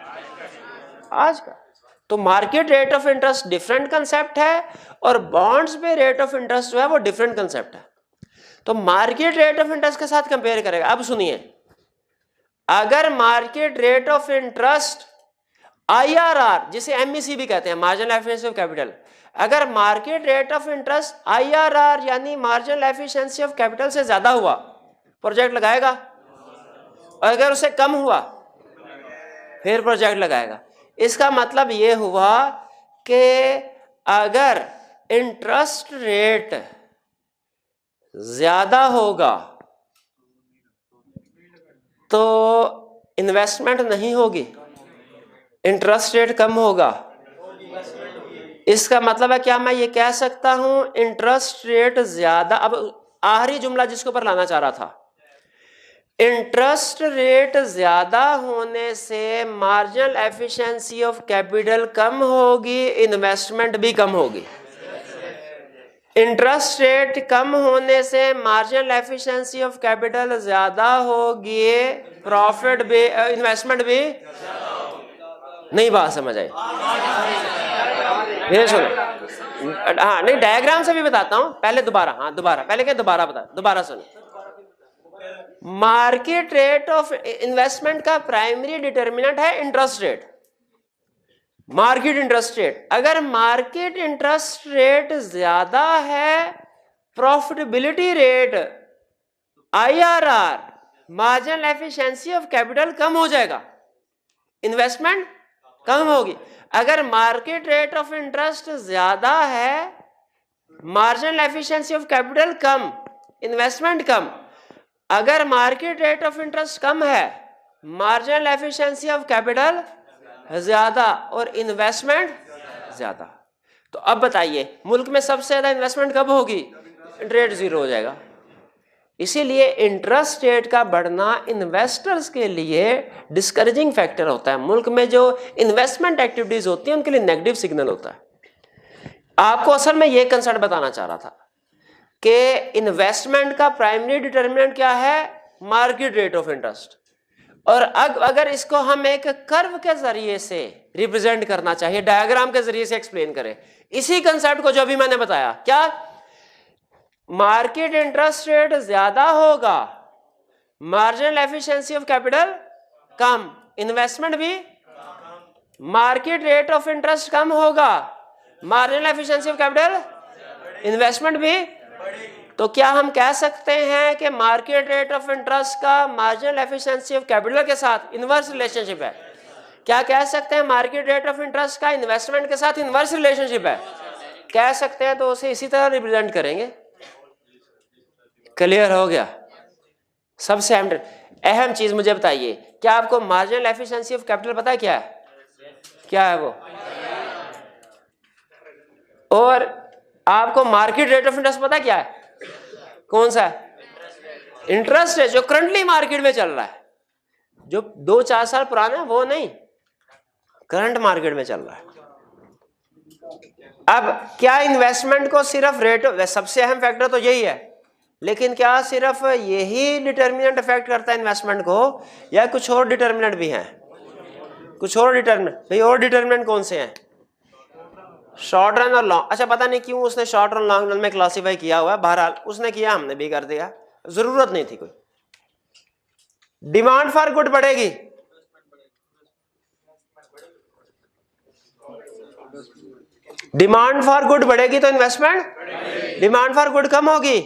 आज का। तो market rate of interest different concept है, और बॉन्ड्स पे रेट ऑफ इंटरेस्ट जो है वो डिफरेंट कंसेप्ट है। तो मार्केट रेट ऑफ इंटरेस्ट के साथ कंपेयर करेगा। अब सुनिए, अगर market rate of interest IRR, जिसे MEC भी कहते हैं, मार्जिनल एफिशिएंसी ऑफ कैपिटल, अगर market rate of interest IRR यानी मार्जिनल एफिशिएंसी ऑफ कैपिटल से ज्यादा हुआ, प्रोजेक्ट लगाएगा, और अगर उससे कम हुआ फिर प्रोजेक्ट लगाएगा। इसका मतलब ये हुआ कि अगर इंटरेस्ट रेट ज्यादा होगा तो इन्वेस्टमेंट नहीं होगी, इंटरेस्ट रेट कम होगा। इसका मतलब है क्या मैं ये कह सकता हूं इंटरेस्ट रेट ज्यादा, अब आखिरी जुमला जिसके ऊपर लाना चाह रहा था, इंटरेस्ट रेट ज्यादा होने से मार्जिनल एफिशिएंसी ऑफ कैपिटल कम होगी, इन्वेस्टमेंट भी कम होगी। इंटरेस्ट रेट कम होने से मार्जिनल एफिशिएंसी ऑफ कैपिटल ज्यादा होगी, प्रॉफिट भी, इन्वेस्टमेंट भी नहीं। बात समझ आई? ये सुनो, हाँ नहीं, डायग्राम से भी बताता हूं, पहले दोबारा, हाँ दोबारा, पहले क्या दोबारा बता, दोबारा सुनो। मार्केट रेट ऑफ इन्वेस्टमेंट का प्राइमरी डिटर्मिनेंट है interest rate, market interest rate. अगर मार्केट इंटरेस्ट रेट ज्यादा है, profitability rate IRR, marginal efficiency of capital कम हो जाएगा, इन्वेस्टमेंट कम होगी। अगर मार्केट रेट ऑफ इंटरेस्ट ज्यादा है, मार्जिनल एफिशिएंसी ऑफ कैपिटल कम, इन्वेस्टमेंट कम। अगर मार्केट रेट ऑफ इंटरेस्ट कम है, मार्जिनल एफिशिएंसी ऑफ कैपिटल ज्यादा और इन्वेस्टमेंट ज्यादा। तो अब बताइए मुल्क में सबसे ज्यादा इन्वेस्टमेंट कब होगी? रेट जीरो हो जाएगा। इसीलिए इंटरेस्ट रेट का बढ़ना इन्वेस्टर्स के लिए डिस्करेजिंग फैक्टर होता है। मुल्क में जो इन्वेस्टमेंट एक्टिविटीज होती है उनके लिए नेगेटिव सिग्नल होता है। आपको असल में यह कंसेप्ट बताना चाह रहा था कि इन्वेस्टमेंट का प्राइमरी डिटर्मिनेंट क्या है? मार्केट रेट ऑफ इंटरेस्ट, और अगर इसको हम एक कर्व के जरिए से रिप्रेजेंट करना चाहिए, डायग्राम के जरिए से एक्सप्लेन करें इसी कंसेप्ट को जो अभी मैंने बताया, क्या मार्केट इंटरेस्ट रेट ज्यादा होगा, मार्जिनल एफिशिएंसी ऑफ कैपिटल कम, इन्वेस्टमेंट भी, मार्केट रेट ऑफ इंटरेस्ट कम होगा, marginal efficiency of capital, investment भी। तो क्या हम कह सकते हैं कि मार्केट रेट ऑफ इंटरेस्ट का मार्जिनल एफिशिएंसी ऑफ कैपिटल के साथ इनवर्स रिलेशनशिप है? क्या कह सकते हैं मार्केट रेट ऑफ इंटरेस्ट का इन्वेस्टमेंट के साथ इनवर्स रिलेशनशिप है? कह सकते हैं। तो उसे इसी तरह रिप्रेजेंट करेंगे। क्लियर हो गया? सबसे अहम चीज मुझे बताइए, क्या आपको मार्जिनल एफिशिएंसी ऑफ कैपिटल पता है क्या है? क्या है वो? और आपको मार्केट रेट ऑफ इंटरेस्ट पता क्या है? कौन सा है? इंटरेस्ट है जो करंटली मार्केट में चल रहा है, जो 2-4 साल पुराना है वो नहीं, करंट मार्केट में चल रहा है। अब क्या इन्वेस्टमेंट को सिर्फ रेट, सबसे अहम फैक्टर तो यही है, लेकिन क्या सिर्फ यही डिटर्मिनेंट इफेक्ट करता है इन्वेस्टमेंट को, या कुछ और डिटर्मिनेंट भी हैं? कुछ और डिटर्मिनेंट, भाई और डिटर्मिनेंट कौन से हैं? शॉर्ट रन और लॉन्ग। अच्छा, पता नहीं क्यों उसने शॉर्ट रन लॉन्ग रन में क्लासीफाई किया हुआ है, बहरहाल उसने किया, हमने भी कर दिया, जरूरत नहीं थी कोई। डिमांड फॉर गुड बढ़ेगी, डिमांड फॉर गुड बढ़ेगी तो इन्वेस्टमेंट, डिमांड फॉर गुड कम होगी,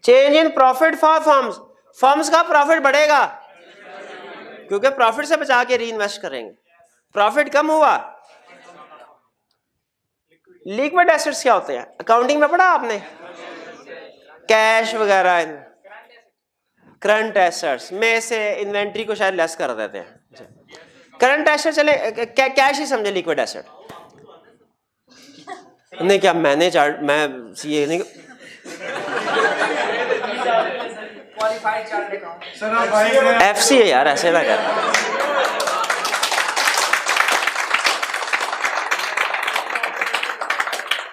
change in profit for firms, firms का प्रॉफिट बढ़ेगा क्योंकि प्रॉफिट से बचा के री इन्वेस्ट करेंगे, प्रॉफिट कम हुआ। लिक्विड एसेट्स क्या होते हैं? अकाउंटिंग में पढ़ा आपने, कैश वगैरह, करंट एसेट्स में से इन्वेंट्री को शायद लेस कर देते हैं। करंट एसेट चले, कैश ही समझे लिक्विड एसेट नहीं। क्या मैंने मैं ये नहीं, एफसी है यार, ऐसे ना कर।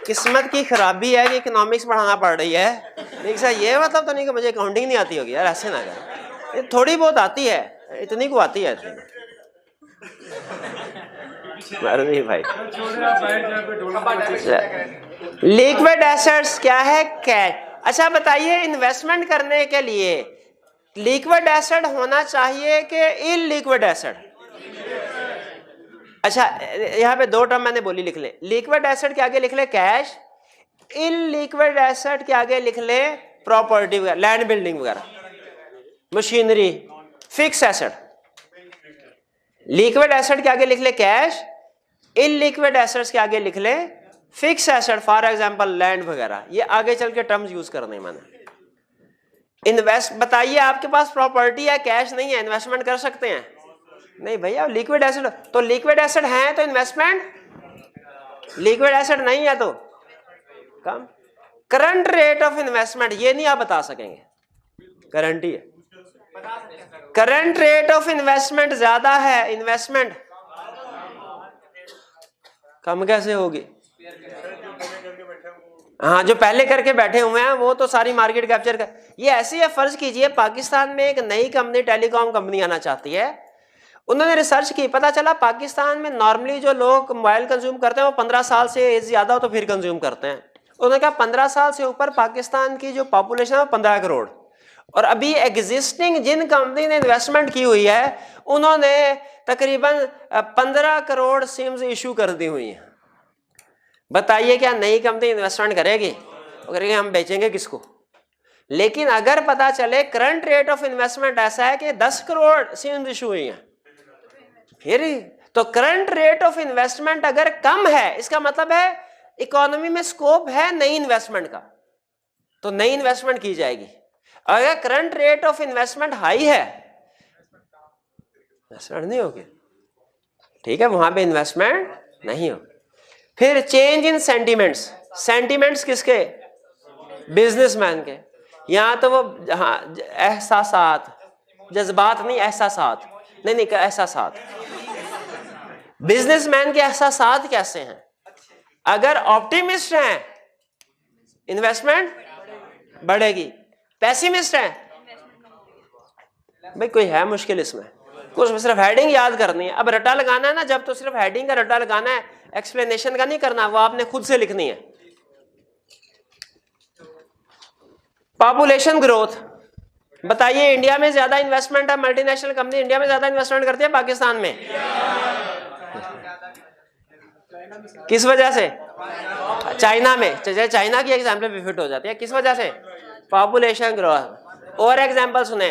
किस्मत की खराबी है कि इकोनॉमिक्स पढ़ाना पड़ रही है, लेकिन ये मतलब तो नहीं कि मुझे अकाउंटिंग नहीं आती होगी यार, ऐसे ना कर। थोड़ी बहुत आती है, इतनी को आती है इतनी। भाई लिक्विड एसेट्स क्या है? कैश। अच्छा बताइए, इन्वेस्टमेंट करने के लिए लिक्विड एसेट होना चाहिए कि इलिक्विड एसेट? अच्छा, यहाँ पे 2 टर्म मैंने बोली, लिख ले। लिक्विड एसेट के आगे लिख ले कैश, इलिक्विड एसेट के आगे लिख ले प्रॉपर्टी वगैरह, लैंड बिल्डिंग वगैरह, machinery, fix asset. Liquid asset के आगे लिख ले कैश, इलिक्विड एसेट्स के आगे लिख ले fix asset, for example land वगैरह। ये आगे चल के टर्म्स यूज करने मैंने। इन्वेस्ट बताइए, आपके पास प्रॉपर्टी है, कैश नहीं है, इन्वेस्टमेंट कर सकते हैं? नहीं भैया, लिक्विड एसेट। तो लिक्विड एसेट है तो इन्वेस्टमेंट, लिक्विड एसेट नहीं है तो कम। करंट रेट ऑफ इन्वेस्टमेंट ये नहीं आप बता सकेंगे, गारंटी है। करंट रेट ऑफ इन्वेस्टमेंट ज्यादा है, इन्वेस्टमेंट कम कैसे होगी? हाँ, जो पहले करके बैठे हुए हैं वो तो सारी मार्केट कैप्चर कर। ये ऐसे ही है, फर्ज कीजिए पाकिस्तान में एक नई कंपनी, टेलीकॉम कंपनी आना चाहती है। उन्होंने रिसर्च की, पता चला पाकिस्तान में नॉर्मली जो लोग मोबाइल कंज्यूम करते हैं वो 15 साल से एज ज्यादा हो तो फिर कंज्यूम करते हैं। उन्होंने कहा 15 साल से ऊपर पाकिस्तान की जो पॉपुलेशन है वो 15 करोड़, और अभी एग्जिस्टिंग जिन कंपनी ने इन्वेस्टमेंट की हुई है उन्होंने तकरीबन 15 करोड़ सिम्स इशू कर दी हुई हैं। बताइए क्या नई कंपनी इन्वेस्टमेंट करेगी? करेगी, हम बेचेंगे किसको? लेकिन अगर पता चले करंट रेट ऑफ इन्वेस्टमेंट ऐसा है कि 10 करोड़ सिम्स इशू हुई हैं, फिर तो करंट रेट ऑफ इन्वेस्टमेंट अगर कम है, इसका मतलब है इकोनॉमी में स्कोप है नई इन्वेस्टमेंट का, तो नई इन्वेस्टमेंट की जाएगी। अगर current rate of investment high है, इन्वेस्टमेंट नहीं होगी, ठीक है, वहां पे इन्वेस्टमेंट नहीं होगी। फिर चेंज इन सेंटिमेंट्स, सेंटिमेंट्स किसके? बिजनेसमैन के। यहां तो वो हाँ एहसासात, जज्बात नहीं, एहसासात नहीं, एहसासात। बिजनेसमैन के एहसासात कैसे हैं? अगर ऑप्टिमिस्ट हैं इन्वेस्टमेंट बढ़ेगी, पैसिमिस्ट हैं भाई कोई है मुश्किल इसमें? कुछ सिर्फ हेडिंग याद करनी है। अब रटा लगाना है ना, जब तो सिर्फ हेडिंग का रटा लगाना है, एक्सप्लेनेशन का नहीं करना, वो आपने खुद से लिखनी है। पॉपुलेशन ग्रोथ, बताइए इंडिया में ज्यादा इन्वेस्टमेंट है, मल्टीनेशनल कंपनी इंडिया में ज्यादा इन्वेस्टमेंट करती है पाकिस्तान में? किस वजह से? चाइना में, चाइना की एग्जाम्पल पे फिट हो जाती है। किस वजह से? Population growth. और एग्जाम्पल सुने,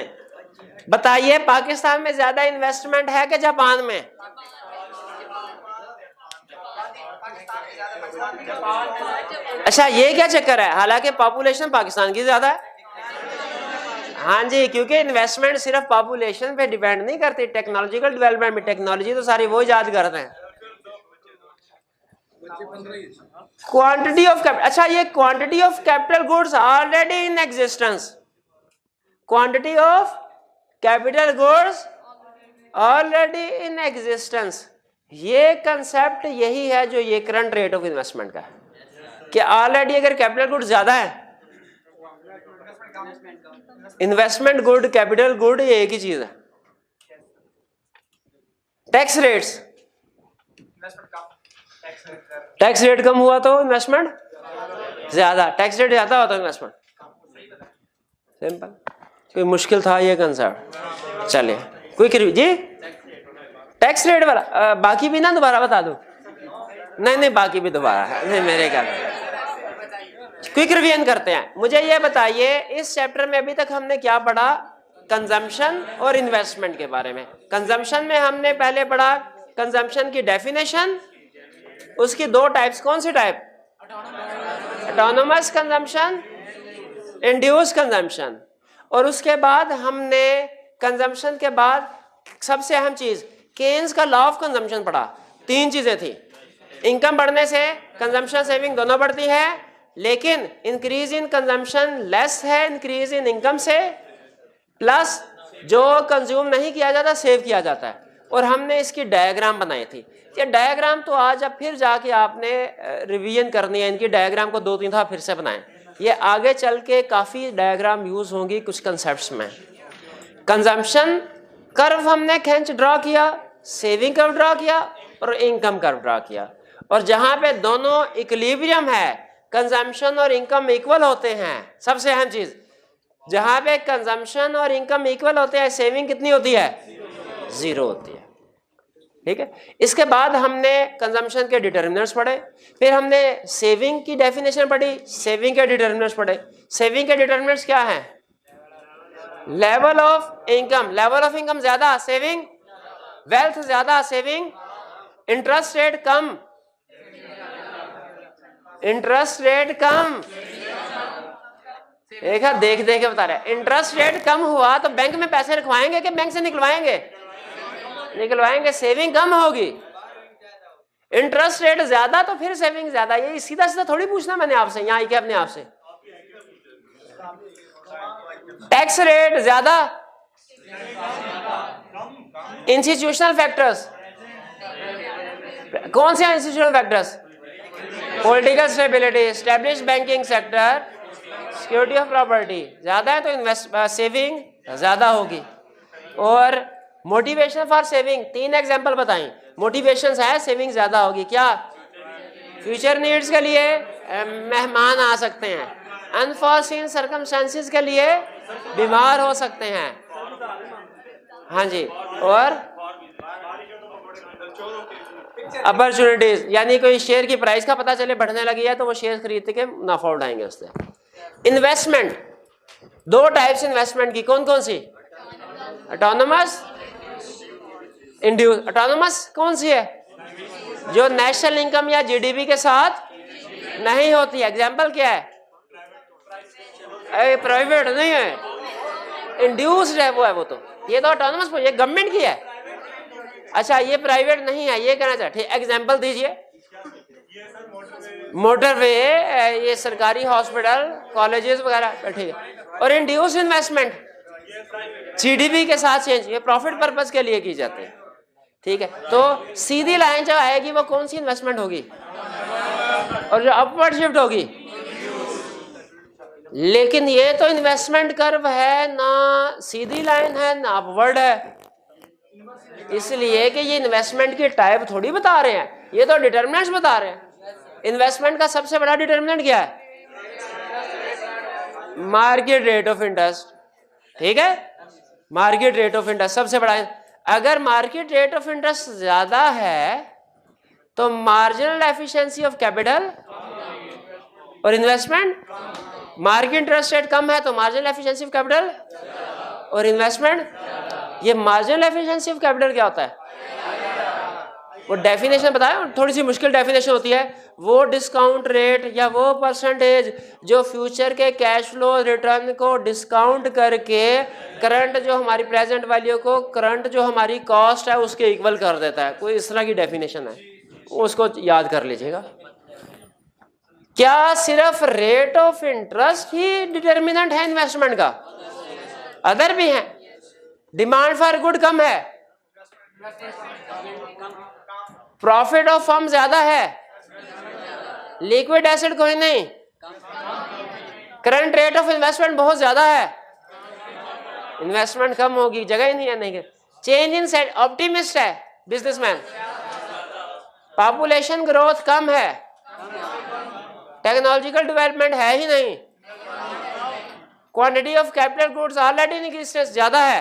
बताइए पाकिस्तान में ज्यादा इन्वेस्टमेंट है कि जापान में? अच्छा, ये क्या चक्कर है? हालांकि पॉपुलेशन पाकिस्तान की ज्यादा है। हाँ जी, क्योंकि इन्वेस्टमेंट सिर्फ पॉपुलेशन पे डिपेंड नहीं करती, टेक्नोलॉजिकल डेवलपमेंट में टेक्नोलॉजी तो सारी वो इजाद करते हैं। क्वांटिटी ऑफ कैपिटल, अच्छा ये quantity of capital goods already in existence, quantity of capital goods already in existence, ये कंसेप्ट यही है जो ये करंट रेट ऑफ इन्वेस्टमेंट का है कि ऑलरेडी अगर कैपिटल गुड ज्यादा है, इन्वेस्टमेंट गुड कैपिटल गुड ये एक ही चीज है। टैक्स रेट्स, टैक्स रेट कम हुआ तो इन्वेस्टमेंट ज्यादा, टैक्स रेट ज्यादा होता है इन्वेस्टमेंट। सिंपल, कोई मुश्किल था ये कंसेप्ट? चलिए क्विक रिव्यू जी, टैक्स रेट वाला बाकी भी ना दोबारा बता दो? नहीं बाकी भी दोबारा है, नहीं मेरे ख्याल क्विक रिवीजन करते हैं। मुझे ये बताइए इस चैप्टर में अभी तक हमने क्या पढ़ा? कंजम्पशन और इन्वेस्टमेंट के बारे में। कंजम्पशन में हमने पहले पढ़ा कंजम्पशन की डेफिनेशन, उसकी दो टाइप्स, कौन सी type? Autonomous consumption, induce consumption. और उसके बाद हमने कंजम्पशन के बाद सबसे अहम चीज केन्स का लॉ ऑफ कंजम्पशन पढ़ा। तीन चीजें थी, इनकम बढ़ने से कंजम्पशन सेविंग दोनों बढ़ती है, लेकिन इंक्रीज इन कंजम्पशन लेस है इंक्रीज इन इनकम से, प्लस जो कंज्यूम नहीं किया जाता सेव किया जाता है। और हमने इसकी डायग्राम बनाई थी। ये डायग्राम तो आज अब फिर जाके आपने रिवीजन करनी है, इनकी डायग्राम को 2-3 दफा फिर से बनाएं। ये आगे चल के काफी डायग्राम यूज होंगी कुछ कंसेप्ट्स में। कंजम्पशन कर्व हमने खींच ड्रॉ किया, सेविंग कर्व ड्रॉ किया और इनकम कर्व ड्रॉ किया, और जहां पे दोनों इक्विलिब्रियम है, कंजम्पशन और इनकम इक्वल होते हैं, सबसे अहम चीज जहां पे कंजम्पशन और इनकम इक्वल होते हैं, सेविंग कितनी होती है? 0 होती है। ठीक है, इसके बाद हमने कंजम्पशन के डिटर्मिनेंट्स पढ़े, फिर हमने सेविंग की डेफिनेशन पढ़ी, सेविंग के डिटर्मिनेंट्स पढ़े। सेविंग के डिटर्मिनेंट्स क्या है? Level of income, level of income ज्यादा सेविंग, वेल्थ ज्यादा सेविंग, इंटरेस्ट रेट कम, इंटरेस्ट रेट कम। देखा, देख देख के बता रहे हैं, इंटरेस्ट रेट कम हुआ तो बैंक में पैसे रखवाएंगे कि बैंक से निकलवाएंगे? निकलवाएंगे, सेविंग कम होगी। इंटरेस्ट रेट ज्यादा तो फिर सेविंग ज्यादा। ये सीधा सीधा थोड़ी पूछना मैंने आपसे, यहाँ आके अपने आप से। टैक्स रेट ज्यादा, इंस्टीट्यूशनल फैक्टर्स, कौन से institutional factors? Political stability, establish banking sector, security of property ज्यादा है तो सेविंग ज्यादा होगी। और मोटिवेशन फॉर सेविंग, 3 एग्जांपल बताएं। मोटिवेशन है सेविंग ज्यादा होगी, क्या? फ्यूचर नीड्स के लिए मेहमान आ सकते हैं, अनफॉर्सीन सर्कमस्टेंसेस के लिए बीमार हो सकते हैं, हाँ जी, और अपॉर्चुनिटीज, यानी कोई शेयर की प्राइस का पता चले बढ़ने लगी है तो वो शेयर खरीद के मुनाफा उठाएंगे उससे। इन्वेस्टमेंट, 2 टाइप्स इन्वेस्टमेंट की, कौन कौन सी? Autonomous, induce. ऑटोनोमस कौन सी है? जो नेशनल इनकम या जीडीपी के साथ नहीं होती। एग्जांपल क्या है? प्राइवेट नहीं है, इंड्यूस्ड है, वो है वो तो। ये तो ऑटोनोमस, ये गवर्नमेंट की है। अच्छा, ये प्राइवेट नहीं है, ये कहना चाहिए। ठीक, एग्जांपल दीजिए। मोटरवे, ये सरकारी हॉस्पिटल, कॉलेजेस वगैरह, ठीक है। और इंड्यूस इन्वेस्टमेंट जीडीपी के साथ चेंज, ये प्रॉफिट पर्पस के लिए की जाती है। ठीक है, तो सीधी लाइन जो आएगी वो कौन सी इन्वेस्टमेंट होगी? और जो अपवर्ड शिफ्ट होगी लेकिन ये तो इन्वेस्टमेंट कर्व है, ना सीधी लाइन है ना अपवर्ड है, इसलिए कि ये इन्वेस्टमेंट की टाइप थोड़ी बता रहे हैं, ये तो डिटर्मिनेंट्स बता रहे हैं। इन्वेस्टमेंट का सबसे बड़ा डिटर्मिनेंट क्या है? मार्केट रेट ऑफ इंटरेस्ट, ठीक है, मार्केट रेट ऑफ इंटरेस्ट सबसे बड़ा। अगर मार्केट रेट ऑफ इंटरेस्ट ज्यादा है तो मार्जिनल एफिशिएंसी ऑफ कैपिटल और इन्वेस्टमेंट, मार्केट इंटरेस्ट रेट कम है तो मार्जिनल एफिशिएंसी ऑफ कैपिटल और इन्वेस्टमेंट। ये मार्जिनल एफिशिएंसी ऑफ कैपिटल क्या होता है? वो डेफिनेशन बताया, थोड़ी सी मुश्किल डेफिनेशन होती है। वो डिस्काउंट रेट या वो परसेंटेज जो फ्यूचर के कैश फ्लो रिटर्न को डिस्काउंट करके करंट जो हमारी प्रेजेंट वैल्यू को करंट जो हमारी कॉस्ट है उसके इक्वल कर देता है। कोई इस तरह की डेफिनेशन है, उसको याद कर लीजिएगा। क्या सिर्फ rate of interest he determinant है इन्वेस्टमेंट का? अदर भी हैं। डिमांड फॉर गुड कम है, प्रॉफिट ऑफ फर्म ज्यादा है, लिक्विड एसेट कोई नहीं, करंट रेट ऑफ इन्वेस्टमेंट बहुत ज्यादा है, इन्वेस्टमेंट कम होगी, जगह ही नहीं है। नहीं, चेंज इन सेट ऑप्टिमिस्ट है बिजनेसमैन, पॉपुलेशन ग्रोथ कम है, टेक्नोलॉजिकल डेवलपमेंट है ही नहीं, quantity of capital goods already in existence ज्यादा है,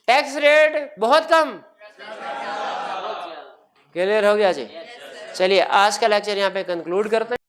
टैक्स रेट बहुत कम। क्लियर हो गया जी? चलिए आज का लेक्चर यहाँ पे कंक्लूड करते हैं।